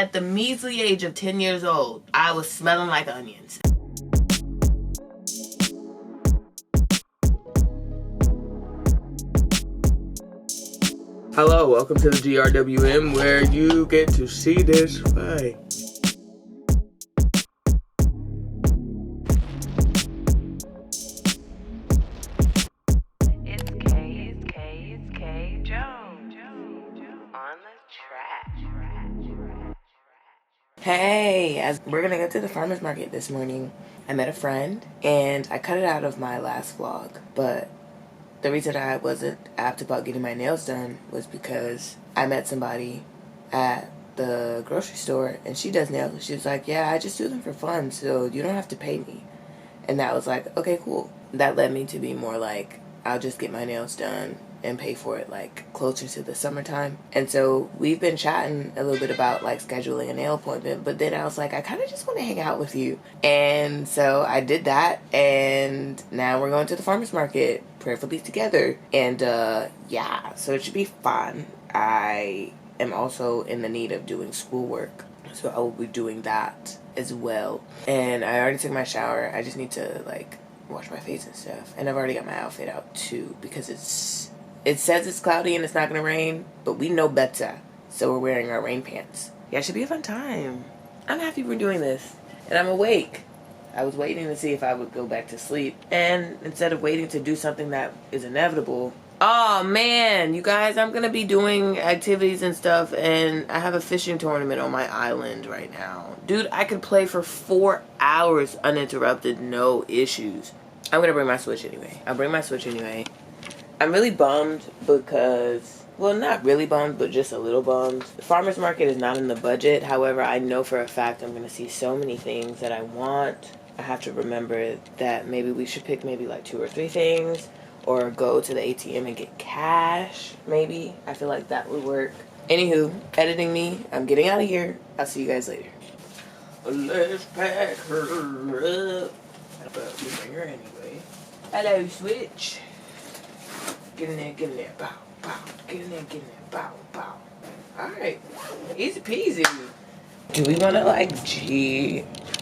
at the measly age of 10 years old, I was smelling like onions. Hello, welcome to the GRWM, where you get to see this fight. Hey, we're gonna go to the farmer's market this morning. I met a friend and I cut it out of my last vlog, but the reason I wasn't apt about getting my nails done was because I met somebody at the grocery store and she does nails. She was like, yeah, I just do them for fun, so you don't have to pay me. And that was like, okay, cool. That led me to be more like, I'll just get my nails done and pay for it like closer to the summertime. And so we've been chatting a little bit about like scheduling a nail appointment, but then I was like, I kind of just want to hang out with you. And so I did that, and now we're going to the farmer's market, prayerfully together. And yeah, so it should be fun. I am also in the need of doing schoolwork, so I will be doing that as well. And I already took my shower. I just need to like wash my face and stuff. And I've already got my outfit out too, because it says it's cloudy and it's not gonna rain, but we know better, so we're wearing our rain pants. Yeah, it should be a fun time. I'm happy we're doing this, and I'm awake. I was waiting to see if I would go back to sleep, and instead of waiting to do something that is inevitable, oh man, you guys, I'm gonna be doing activities and stuff, and I have a fishing tournament on my island right now. Dude, I could play for 4 hours uninterrupted, no issues. I'm gonna bring my Switch anyway. I'll bring my Switch anyway. I'm really bummed because, well, not really bummed, but just a little bummed. The farmer's market is not in the budget. However, I know for a fact I'm going to see so many things that I want. I have to remember that maybe we should pick maybe like 2 or 3 things, or go to the ATM and get cash, maybe. I feel like that would work. Anywho, editing me. I'm getting out of here. I'll see you guys later. Let's pack her up. But we bring her anyway. Hello, Switch. Get in there, bow, bow. Get in there, bow, bow. Alright, easy peasy. Do we want to like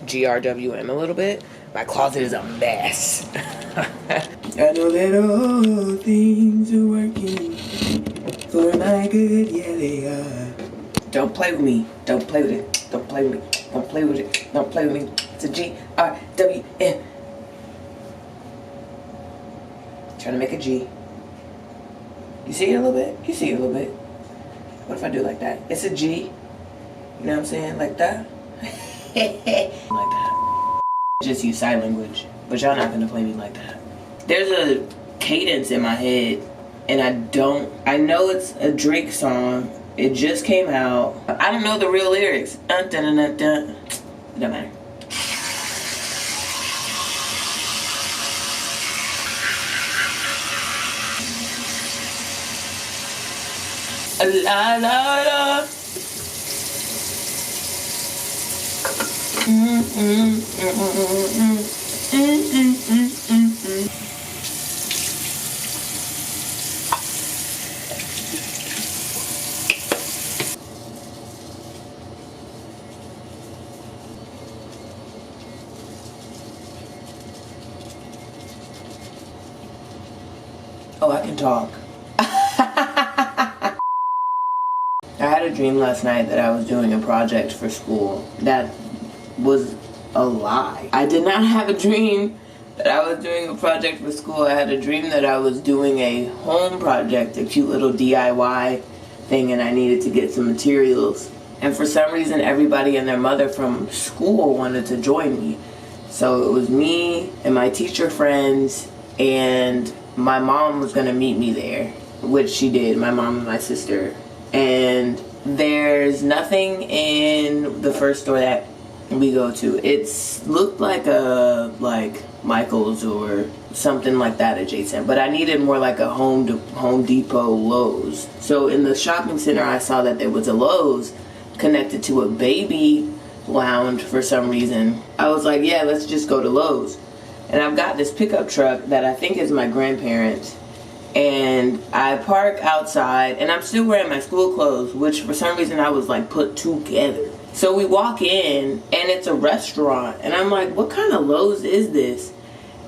GRWM a little bit? My closet is a mess. I know that all things are working for my good, yeah they are. Don't play with me, don't play with it, don't play with me, don't play with it, don't play with me. It's a GRWM. Trying to make a G. You see it a little bit? You see it a little bit. What if I do it like that? It's a G. You know what I'm saying? Like that. Like that. Just use sign language. But y'all not gonna play me like that. There's a cadence in my head, and I know it's a Drake song. It just came out. I don't know the real lyrics. Dun, dun, dun, dun. It don't matter. La la la. Oh, I can talk. I had a dream last night that I was doing a project for school. That was a lie. I did not have a dream that I was doing a project for school. I had a dream that I was doing a home project, a cute little DIY thing, and I needed to get some materials. And for some reason, everybody and their mother from school wanted to join me. So it was me and my teacher friends, and my mom was gonna meet me there, which she did, my mom and my sister. And there's nothing in the first store that we go to. It's looked like a Michael's or something like that adjacent, but I needed more like a Home Depot, Lowe's. So in the shopping center, I saw that there was a Lowe's connected to a baby lounge for some reason. I was like, yeah, let's just go to Lowe's. And I've got this pickup truck that I think is my grandparents. And I park outside, and I'm still wearing my school clothes, which for some reason I was like put together. So we walk in and it's a restaurant, and I'm like, what kind of Lowe's is this?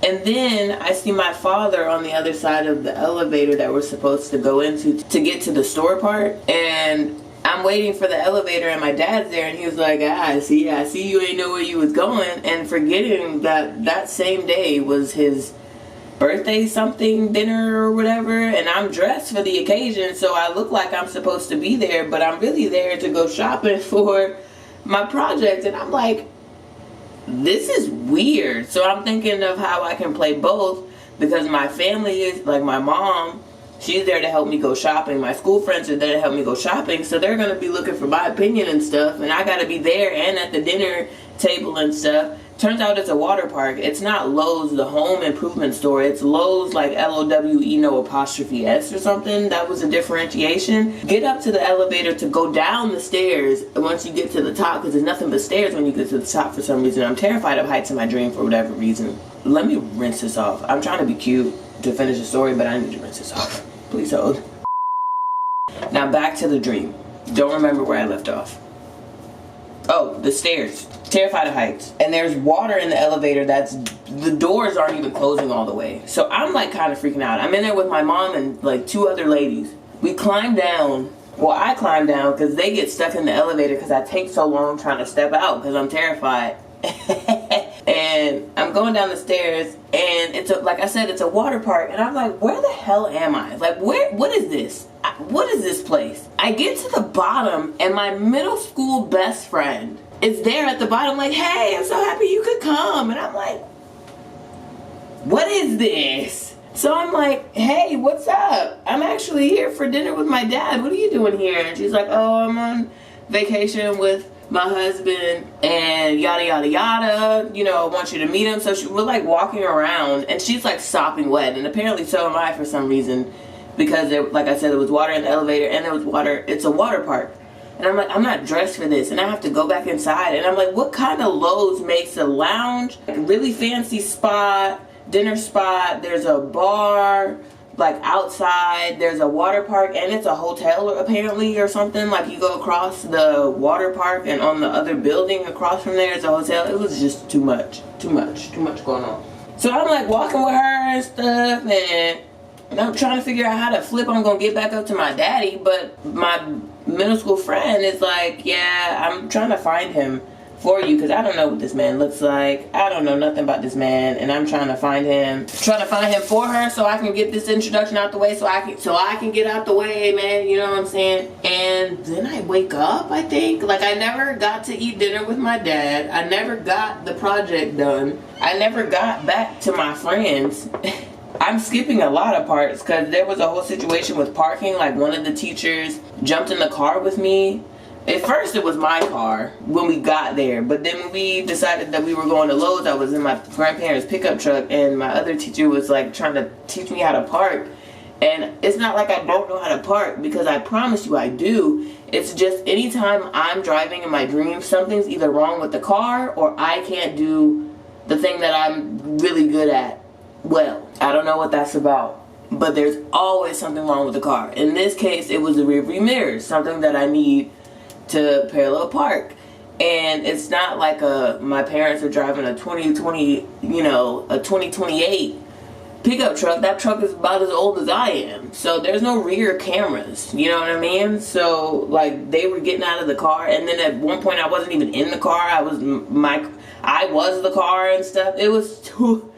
And then I see my father on the other side of the elevator that we're supposed to go into to get to the store part. And I'm waiting for the elevator and my dad's there, and he was like, I see you ain't know where you was going, and forgetting that that same day was his birthday something dinner or whatever, and I'm dressed for the occasion, so I look like I'm supposed to be there, but I'm really there to go shopping for my project. And I'm like, this is weird. So I'm thinking of how I can play both, because my family is like, my mom, she's there to help me go shopping, my school friends are there to help me go shopping, so they're going to be looking for my opinion and stuff, and I got to be there and at the dinner table and stuff. Turns out it's a water park. It's not Lowe's, the home improvement store. It's Lowe's, like Lowe, no apostrophe S or something. That was a differentiation. Get up to the elevator to go down the stairs once you get to the top, because there's nothing but stairs when you get to the top for some reason. I'm terrified of heights in my dream for whatever reason. Let me rinse this off. I'm trying to be cute to finish the story, but I need to rinse this off. Please hold. Now back to the dream. Don't remember where I left off. Oh, the stairs. Terrified of heights. And there's water in the elevator the doors aren't even closing all the way. So I'm like kind of freaking out. I'm in there with my mom and like 2 other ladies. We climb down. Well, I climb down because they get stuck in the elevator because I take so long trying to step out because I'm terrified. And I'm going down the stairs, and it's like I said, it's a water park, and I'm like, where the hell am I? Like, what is this? What is this place? I get to the bottom, and my middle school best friend is there at the bottom, like, hey, I'm so happy you could come. And I'm like, what is this? So I'm like, hey, what's up? I'm actually here for dinner with my dad. What are you doing here? And she's like, oh, I'm on vacation with my husband and yada yada yada, I want you to meet him. So we're like walking around, and she's like sopping wet, and apparently so am I for some reason, because like I said, there was water in the elevator, and there was water. It's a water park, and I'm like, I'm not dressed for this, and I have to go back inside, and I'm like, what kind of Lowe's makes a lounge, like a really fancy spot, dinner spot, there's a bar like outside, there's a water park, and it's a hotel apparently or something. Like, you go across the water park, and on the other building across from there is a hotel. It was just too much going on. So I'm like walking with her and stuff, and I'm trying to figure out how to flip. I'm gonna get back up to my daddy, but my middle school friend is like, yeah, I'm trying to find him for you, because I don't know what this man looks like. I don't know nothing about this man, and I'm trying to find him for her, so I can get this introduction out the way, so I can get out the way, man, you know what I'm saying? And then I wake up, I think. Like, I never got to eat dinner with my dad. I never got the project done. I never got back to my friends. I'm skipping a lot of parts because there was a whole situation with parking. Like, one of the teachers jumped in the car with me. At first it was my car when we got there, but then when we decided that we were going to Lowe's, I was in my grandparents' pickup truck, and my other teacher was like trying to teach me how to park. And it's not like I don't know how to park, because I promise you I do. It's just anytime I'm driving in my dreams, something's either wrong with the car, or I can't do the thing that I'm really good at well. I don't know what that's about, but there's always something wrong with the car. In this case, it was the rearview mirror, something that I need to parallel park. And it's not like my parents are driving a 2028 pickup truck. That truck is about as old as I am, so there's no rear cameras, you know what I mean? So like, they were getting out of the car, and then at one point I wasn't even in the car. I was the car and stuff. It was too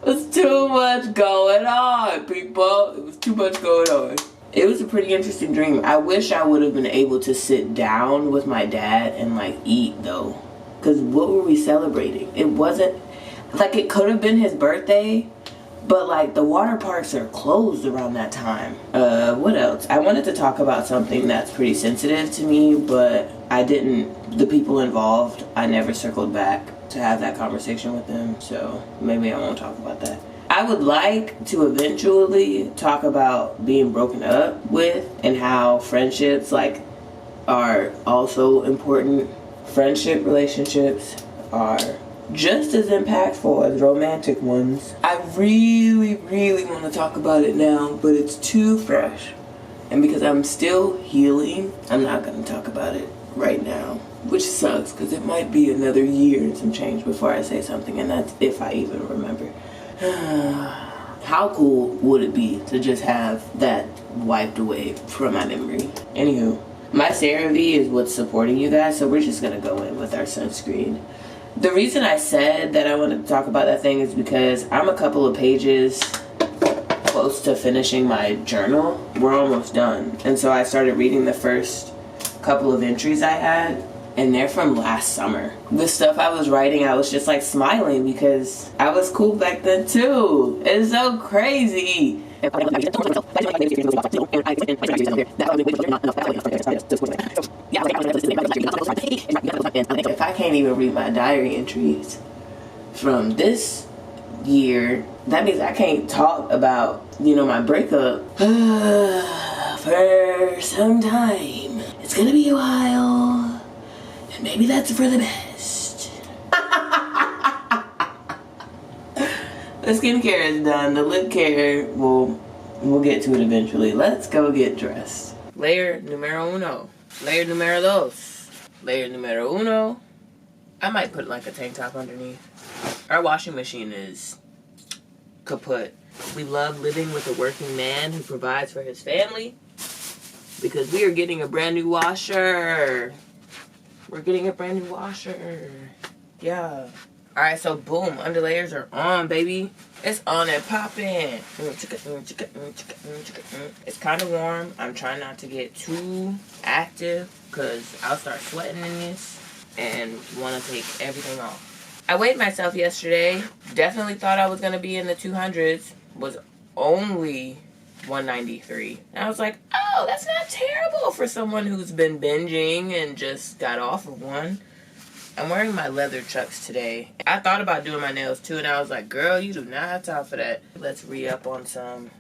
much going on, people. It was too much going on. It was a pretty interesting dream. I wish I would have been able to sit down with my dad and like eat though. Because what were we celebrating? It wasn't, like, it could have been his birthday, but like the water parks are closed around that time. What else? I wanted to talk about something that's pretty sensitive to me, but the people involved, I never circled back to have that conversation with them. So maybe I won't talk about that. I would like to eventually talk about being broken up with, and how friendships like are also important. Friendship relationships are just as impactful as romantic ones. I really want to talk about it now, but it's too fresh. And because I'm still healing, I'm not going to talk about it right now. which sucks because it might be another year and some change before I say something, and that's if I even remember. How cool would it be to just have that wiped away from my memory? Anywho, my CeraVe is what's supporting you guys, so we're just gonna go in with our sunscreen. The reason I said that I wanted to talk about that thing is because I'm a couple of pages close to finishing my journal. We're almost done. And so I started reading the first couple of entries I had, and they're from last summer. The stuff I was writing, I was just like smiling because I was cool back then too. It's so crazy. If I can't even read my diary entries from this year, that means I can't talk about, you know, my breakup for some time. It's gonna be a while, and maybe that's for the best. The skincare is done. The lip care, we'll get to it eventually. Let's go get dressed. Layer numero uno. Layer numero dos. Layer numero uno. I might put like a tank top underneath. Our washing machine is kaput. We love living with a working man who provides for his family because we are getting a brand new washer. We're getting a brand new washer. Yeah. Alright, so boom, underlayers are on, baby. It's on and popping. It's kind of warm. I'm trying not to get too active because I'll start sweating in this and want to take everything off. I weighed myself yesterday. Definitely thought I was going to be in the 200s. Was only 193. And I was like, oh, that's not terrible for someone who's been binging and just got off of one. I'm wearing my leather chucks today. I thought about doing my nails too, and I was like, girl, you do not have time for that. Let's re-up on some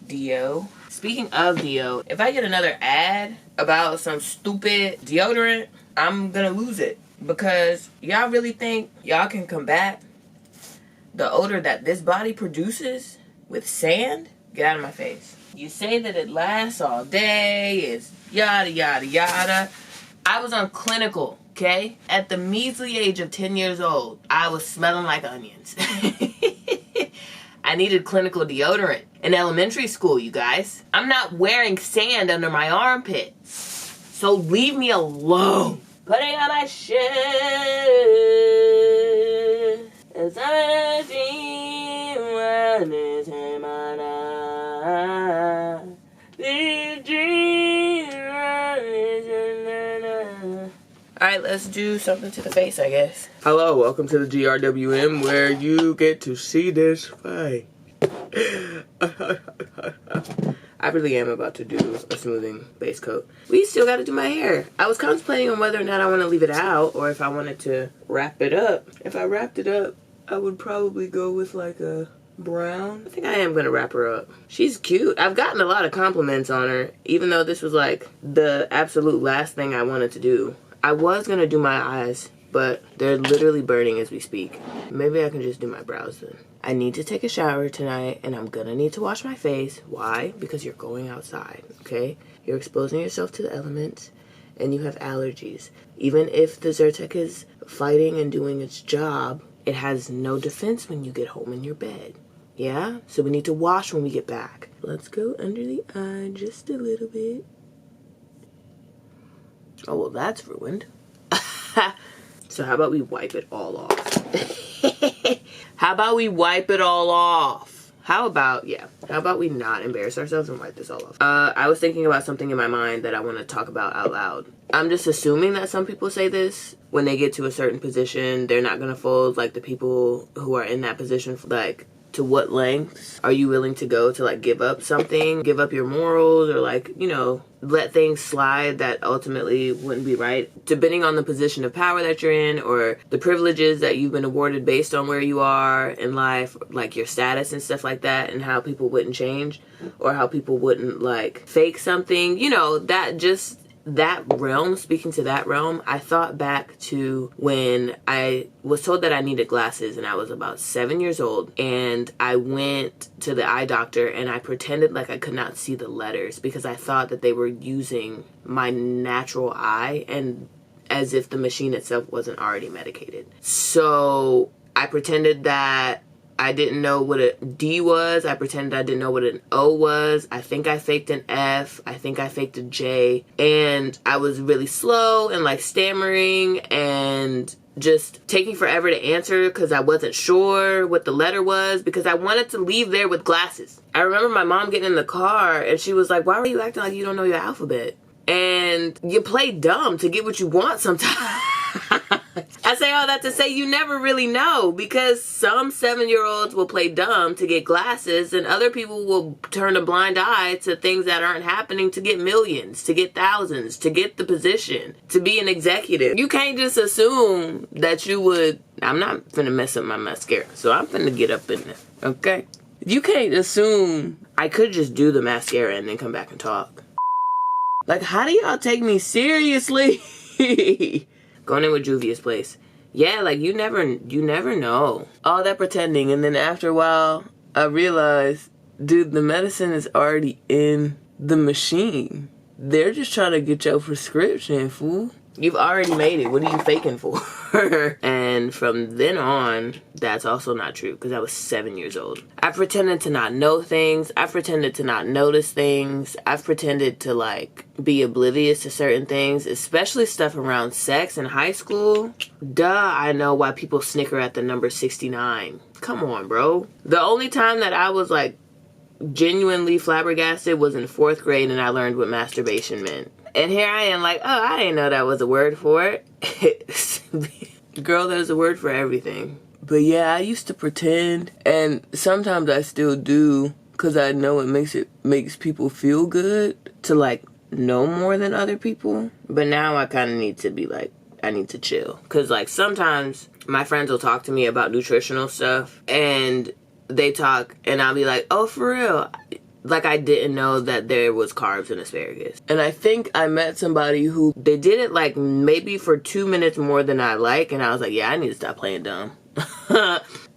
deo. Speaking of deo, if I get another ad about some stupid deodorant, I'm gonna lose it. Because y'all really think y'all can combat the odor that this body produces with sand? Get out of my face. You say that it lasts all day, it's yada, yada, yada. I was on clinical. Okay? At the measly age of 10 years old, I was smelling like onions. I needed clinical deodorant in elementary school, you guys. I'm not wearing sand under my armpits. So leave me alone. Putting on my shirt as I dream when it's in my night. These dreams Alright, let's do something to the face, I guess. Hello, welcome to the GRWM where you get to see this face. I really am about to do a smoothing base coat. We still got to do my hair. I was contemplating on whether or not I want to leave it out or if I wanted to wrap it up. If I wrapped it up, I would probably go with like a brown. I think I am going to wrap her up. She's cute. I've gotten a lot of compliments on her, even though this was like the absolute last thing I wanted to do. I was going to do my eyes, but they're literally burning as we speak. Maybe I can just do my brows then. I need to take a shower tonight, and I'm going to need to wash my face. Why? Because you're going outside, okay? You're exposing yourself to the elements, and you have allergies. Even if the Zyrtec is fighting and doing its job, it has no defense when you get home in your bed. Yeah? So we need to wash when we get back. Let's go under the eye just a little bit. Oh, well, that's ruined. So how about we wipe it all off? How about we wipe it all off? How about we not embarrass ourselves and wipe this all off? I was thinking about something in my mind that I want to talk about out loud. I'm just assuming that some people say this when they get to a certain position, they're not going to fold. Like the people who are in that position, like, to what lengths are you willing to go to, like, give up something, give up your morals, or, like, you know, let things slide that ultimately wouldn't be right, depending on the position of power that you're in or the privileges that you've been awarded based on where you are in life, like your status and stuff like that, and how people wouldn't change or how people wouldn't, like, fake something, you know, that realm. Speaking to that realm, I thought back to when I was told that I needed glasses, and I was about 7 years old, and I went to the eye doctor and I pretended like I could not see the letters because I thought that they were using my natural eye, and as if the machine itself wasn't already medicated. So I pretended that I didn't know what a D was. I pretended I didn't know what an O was. I think I faked an F. I think I faked a J. And I was really slow and like stammering and just taking forever to answer because I wasn't sure what the letter was because I wanted to leave there with glasses. I remember my mom getting in the car and she was like, why are you acting like you don't know your alphabet? And you play dumb to get what you want sometimes. I say all that to say you never really know, because some 7-year-olds will play dumb to get glasses and other people will turn a blind eye to things that aren't happening to get millions, to get thousands, to get the position, to be an executive. You can't just assume that you would. I'm not finna mess up my mascara, so I'm finna get up in there, okay? You can't assume I could just do the mascara and then come back and talk. Like, how do y'all take me seriously? Going in with Juvia's place. Yeah, like you never know. All that pretending, and then after a while, I realized, dude, the medicine is already in the machine. They're just trying to get your prescription, fool. You've already made it. What are you faking for? And from then on, that's also not true because I was 7 years old. I pretended to not know things. I pretended to not notice things. I've pretended to like be oblivious to certain things, especially stuff around sex in high school. Duh, I know why people snicker at the number 69. Come on, bro. The only time that I was like genuinely flabbergasted was in 4th grade and I learned what masturbation meant. And here I am like, oh, I didn't know that was a word for it. Girl, there's a word for everything. But yeah, I used to pretend, and sometimes I still do, because I know it makes people feel good to like know more than other people. But now I kind of need to be like, I need to chill. Because like sometimes my friends will talk to me about nutritional stuff, and they talk, and I'll be like, oh, for real? Like I didn't know that there was carbs in asparagus. And I think I met somebody who, they did it like maybe for 2 minutes more than I like. And I was like, yeah, I need to stop playing dumb.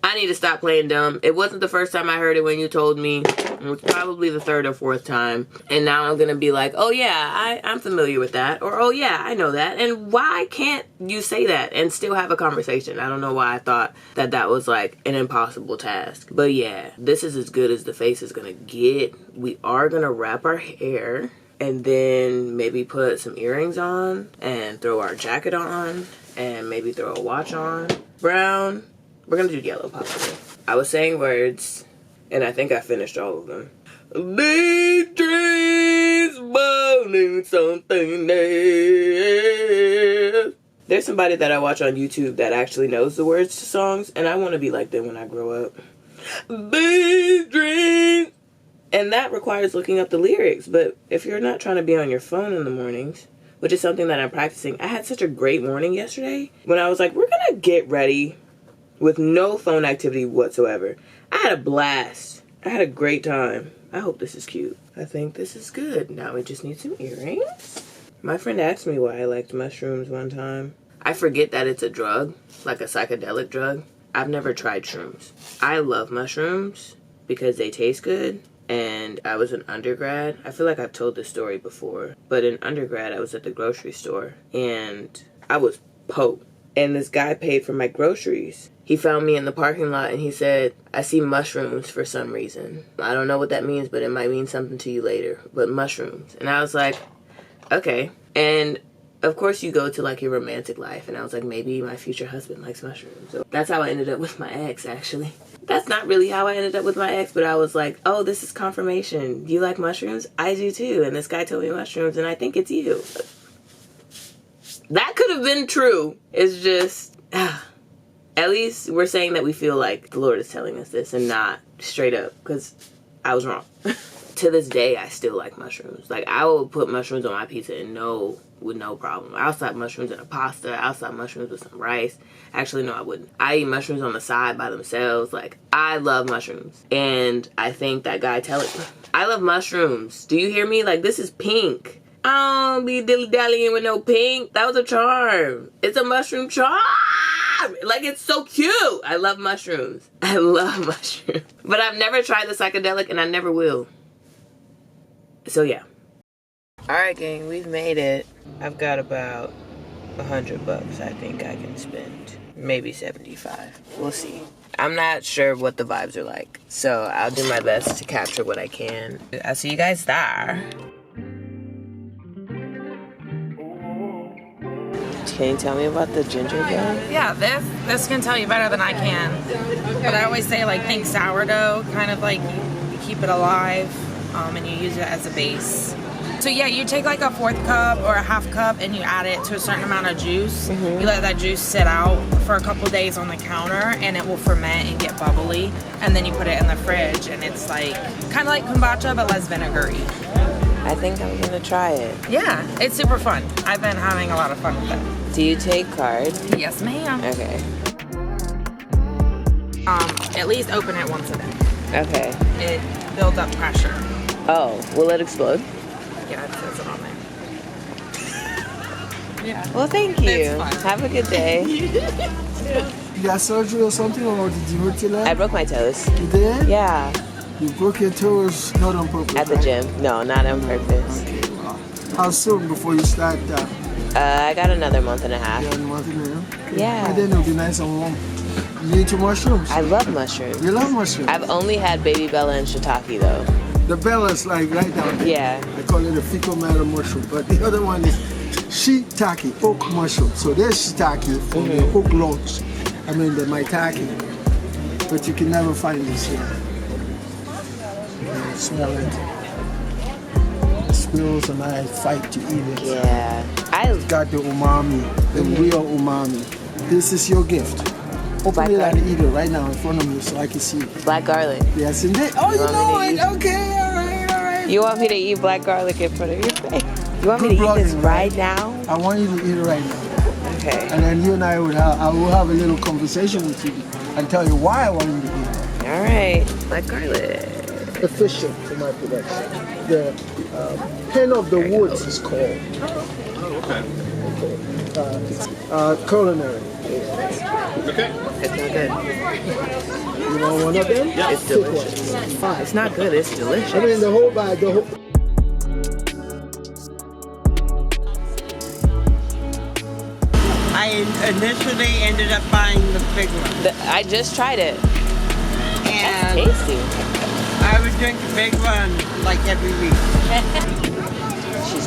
I need to stop playing dumb. It wasn't the first time I heard it when you told me. It was probably the 3rd or 4th time. And now I'm going to be like, oh yeah, I'm familiar with that. Or, oh yeah, I know that. And why can't you say that and still have a conversation? I don't know why I thought that that was like an impossible task. But yeah, this is as good as the face is going to get. We are going to wrap our hair and then maybe put some earrings on and throw our jacket on and maybe throw a watch on. Brown. We're going to do yellow possibly. I was saying words, and I think I finished all of them. These dreams burning something else. There's somebody that I watch on YouTube that actually knows the words to songs, and I want to be like them when I grow up. These dreams. And that requires looking up the lyrics, but if you're not trying to be on your phone in the mornings, which is something that I'm practicing. I had such a great morning yesterday when I was like, we're going to get ready with no phone activity whatsoever. I had a blast. I had a great time. I hope this is cute. I think this is good. Now we just need some earrings. My friend asked me why I liked mushrooms one time. I forget that it's a drug, like a psychedelic drug. I've never tried shrooms. I love mushrooms because they taste good. And I was an undergrad. I feel like I've told this story before. But in undergrad, I was at the grocery store. And I was pope. And this guy paid for my groceries. He found me in the parking lot and he said, I see mushrooms for some reason. I don't know what that means, but it might mean something to you later. But mushrooms. And I was like, okay. And of course you go to like your romantic life. And I was like, maybe my future husband likes mushrooms. So that's how I ended up with my ex, actually. That's not really how I ended up with my ex, but I was like, oh, this is confirmation. You like mushrooms? I do too. And this guy told me mushrooms and I think it's you. That could have been true. It's just, at least we're saying that we feel like the Lord is telling us this and not straight up, because I was wrong. To this day, I still like mushrooms. Like, I will put mushrooms on my pizza and with no problem. I'll slap mushrooms in a pasta. I'll slap mushrooms with some rice. Actually, no, I wouldn't. I eat mushrooms on the side by themselves. Like, I love mushrooms. And I think that guy telling me, I love mushrooms. Do you hear me? Like, this is pink. I don't be dilly-dallying with no pink. That was a charm. It's a mushroom charm. Like, it's so cute. I love mushrooms. I love mushrooms. But I've never tried the psychedelic and I never will. So, yeah. Alright, gang. We've made it. I've got about $100 I think I can spend. Maybe 75. We'll see. I'm not sure what the vibes are like, so I'll do my best to capture what I can. I'll see you guys there. Can you tell me about the ginger bread? Yeah, this can tell you better than I can. But I always say, like, think sourdough, kind of like you keep it alive, and you use it as a base. So yeah, you take like a 1/4 cup or a 1/2 cup and you add it to a certain amount of juice. You let that juice sit out for a couple days on the counter and it will ferment and get bubbly. And then you put it in the fridge and it's like, kind of like kombucha but less vinegary. I think I'm gonna try it. Yeah, it's super fun. I've been having a lot of fun with it. Do you take cards? Yes, ma'am. Okay. At least open it once a day. Okay. It builds up pressure. Oh, will it explode? Yeah, it says it on there. Yeah. Well, thank you. It's fun. Have a good day. You got surgery or something, or did you hurt your leg? I broke my toes. You did? Yeah. You broke your toes, not on purpose. At the right? gym. No, not on purpose. Okay, wow. How soon before you start? I got another month and a half. Yeah, month and a half. Yeah. And then it'll be nice and warm. You eat your mushrooms? I love mushrooms. You love mushrooms? I've only had baby bella and shiitake though. The bella's like right down there. Yeah. I call it a fecal matter mushroom, but the other one is shiitake, oak mushroom. So there's shiitake from the oak logs. I mean the maitake, but you can never find this here. Yeah, smell it. The squirrels and I fight to eat it. Yeah. It's got the umami, the real umami. This is your gift. Open Black it garlic. and eat it right now in front of me so I can see it. Black garlic. Yes, indeed. Oh, you want know me it. to Okay, all right. You want me to eat black garlic in front of your face? You want me to Good eat this blogging, right now? I want you to eat it right now. Okay. And then you and I will have a little conversation with you and tell you why I want you to eat it. All right. Black garlic. Efficient for my production. The pen of the woods is called. Culinary. Okay. It's not good. You want one of them? Yeah. It's delicious. It's not good. It's delicious. I mean the whole bag, the whole. I initially ended up buying the big one, I just tried it. and Tasty. I would drink the big one like every week.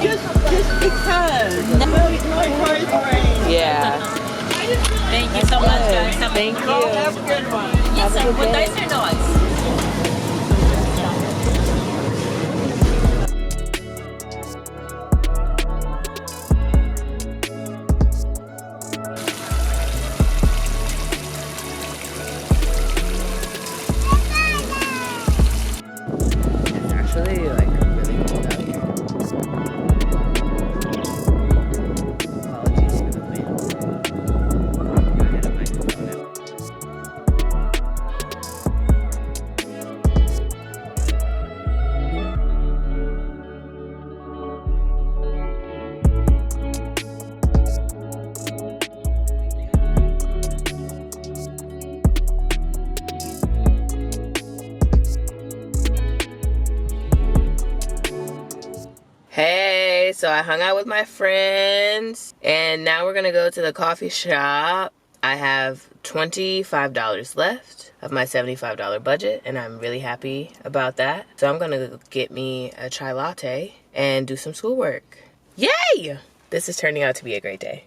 just because. My voice brain. Yeah. Thank you so much, guys. Thank Have you. a good one. Yes, Have a sir. good With day. dice or no ice? It's actually like really cold out here. Apologies for the wind. I had a microphone out. Hey, so I hung out with my friends and now we're gonna go to the coffee shop. I have $25 left of my $75 budget and I'm really happy about that. So I'm gonna get me a chai latte and do some schoolwork. Yay! This is turning out to be a great day.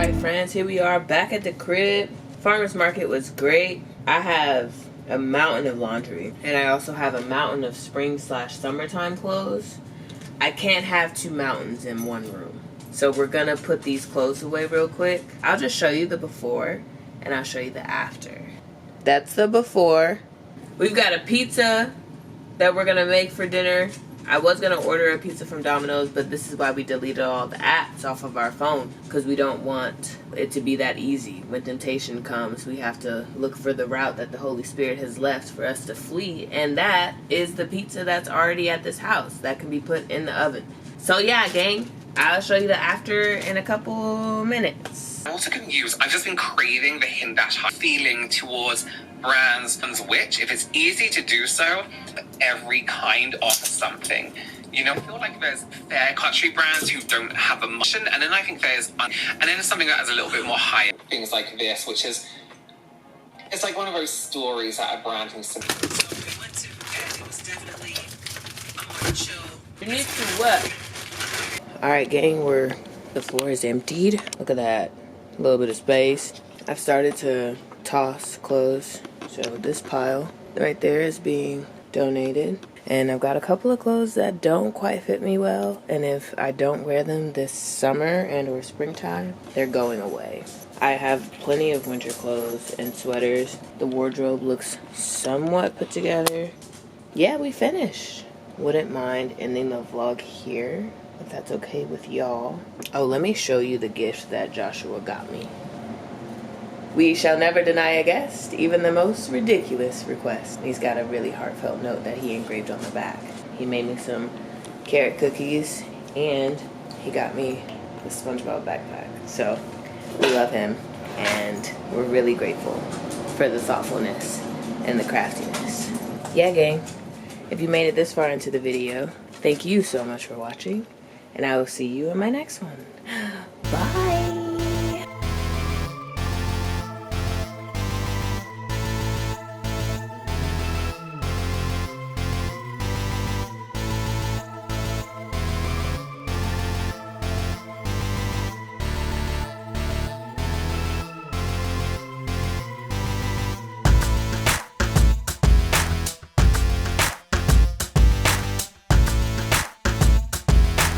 Alright friends, here we are back at the crib. Farmer's market was great. I have a mountain of laundry, and I also have a mountain of spring/summertime clothes. I can't have two mountains in one room. So we're gonna put these clothes away real quick. I'll just show you the before and I'll show you the after. That's the before. We've got a pizza that we're gonna make for dinner. I was gonna order a pizza from Domino's, but this is why we deleted all the apps off of our phone, because we don't want it to be that easy. When temptation comes, we have to look for the route that the Holy Spirit has left for us to flee, and that is the pizza that's already at this house that can be put in the oven. So yeah, gang, I'll show you the after in a couple minutes. I also couldn't use, I've just been craving the Hindata feeling towards brands, which, if it's easy to do so, every kind offers something. You know, I feel like there's fair country brands who don't have a much, and then I think there's, and then something that is a little bit more higher. Things like this, which is, it's like one of those stories that a brand can simply. So we went to Japan, it was definitely a more chill. You need to what? Alright gang, the floor is emptied. Look at that. A little bit of space. I've started to toss clothes. So this pile right there is being donated. And I've got a couple of clothes that don't quite fit me well. And if I don't wear them this summer and or springtime, they're going away. I have plenty of winter clothes and sweaters. The wardrobe looks somewhat put together. Yeah, we finished. Wouldn't mind ending the vlog here, if that's okay with y'all. Oh, let me show you the gift that Joshua got me. We shall never deny a guest, even the most ridiculous request. He's got a really heartfelt note that he engraved on the back. He made me some carrot cookies, and he got me the SpongeBob backpack. So we love him, and we're really grateful for the thoughtfulness and the craftiness. Yeah, gang. If you made it this far into the video, thank you so much for watching, and I will see you in my next one.